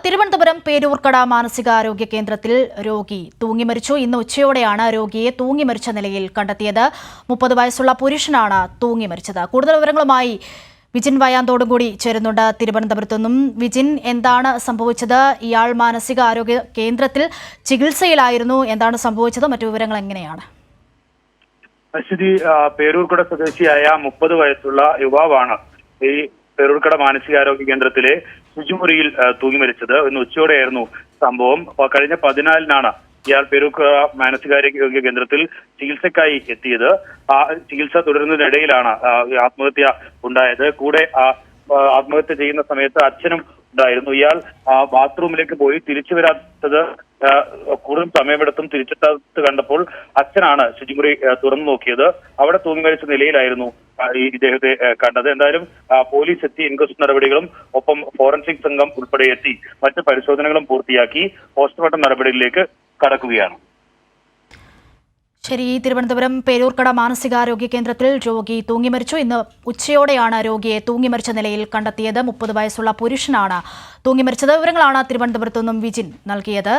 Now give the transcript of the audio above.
തിരുവനന്തപുരം പേരൂർക്കട മാനസികാരോഗ്യ കേന്ദ്രത്തിൽ രോഗി തൂങ്ങിമരിച്ചു. ഇന്ന് ഉച്ചയോടെയാണ് രോഗിയെ തൂങ്ങിമരിച്ച നിലയിൽ കണ്ടെത്തിയത്. 30 വയസ്സുള്ള പുരുഷനാണ് തൂങ്ങിമരിച്ചത്. കൂടുതൽ വിവരങ്ങളുമായി വിജിൻ വയാന്തോടും കൂടി ചേരുന്നുണ്ട് തിരുവനന്തപുരത്തു നിന്നും. വിജിൻ, എന്താണ് സംഭവിച്ചത്? ഇയാൾ മാനസികാരോഗ്യ കേന്ദ്രത്തിൽ ചികിത്സയിലായിരുന്നു. എന്താണ് സംഭവിച്ചത്? മറ്റു വിവരങ്ങൾ എങ്ങനെയാണ്? അശ്വതി, പേരൂർക്കട സ്വദേശിയായ 30 വയസ്സുള്ള യുവാവാണ് ഈ പേരൂർക്കട മാനസികാരോഗ്യ കേന്ദ്രത്തിലെ ശുചിമുറിയിൽ തൂങ്ങി മരിച്ചത്. ഇന്ന് ഉച്ചയോടെയായിരുന്നു സംഭവം. കഴിഞ്ഞ 14-നാണ് ഇയാൾ പേരൂർക്കട മാനസികാരോഗ്യ കേന്ദ്രത്തിൽ ചികിത്സക്കായി എത്തിയത്. ആ ചികിത്സ തുടരുന്നതിനിടയിലാണ് ആത്മഹത്യ ഉണ്ടായത്. കൂടെ ആത്മഹത്യ ചെയ്യുന്ന സമയത്ത് അച്ഛനും ഉണ്ടായിരുന്നു. ഇയാൾ ബാത്റൂമിലേക്ക് പോയി തിരിച്ചു വരാത്തത് കൂടുതൽ സമയമെടുത്തും തിരിച്ചെത്താത്തത് കണ്ടപ്പോൾ അച്ഛനാണ് ശുചിമുറി തുറന്നു നോക്കിയത്. അവിടെ തൂങ്ങി മരിച്ച നിലയിലായിരുന്നു ഇദ്ദേഹത്തെ കണ്ടത്. എന്തായാലും പോലീസ് എത്തി ഇൻക്വസ്റ്റ് നടപടികളും ഒപ്പം ഫോറൻസിക് സംഘം ഉൾപ്പെടെ എത്തി മറ്റ് പരിശോധനകളും പൂർത്തിയാക്കി പോസ്റ്റ്മോർട്ടം നടപടികളിലേക്ക് കടക്കുകയാണ്. ശരി, തിരുവനന്തപുരം പേരൂർക്കട മാനസികാരോഗ്യ കേന്ദ്രത്തിൽ രോഗി തൂങ്ങിമരിച്ചു. ഇന്ന് ഉച്ചയോടെയാണ് രോഗിയെ തൂങ്ങിമരിച്ച നിലയിൽ കണ്ടെത്തിയത്. 30 വയസ്സുള്ള പുരുഷനാണ് തൂങ്ങിമരിച്ചത്. വിവരങ്ങളാണ് തിരുവനന്തപുരത്തു നിന്നും വിജിൻ നൽകിയത്.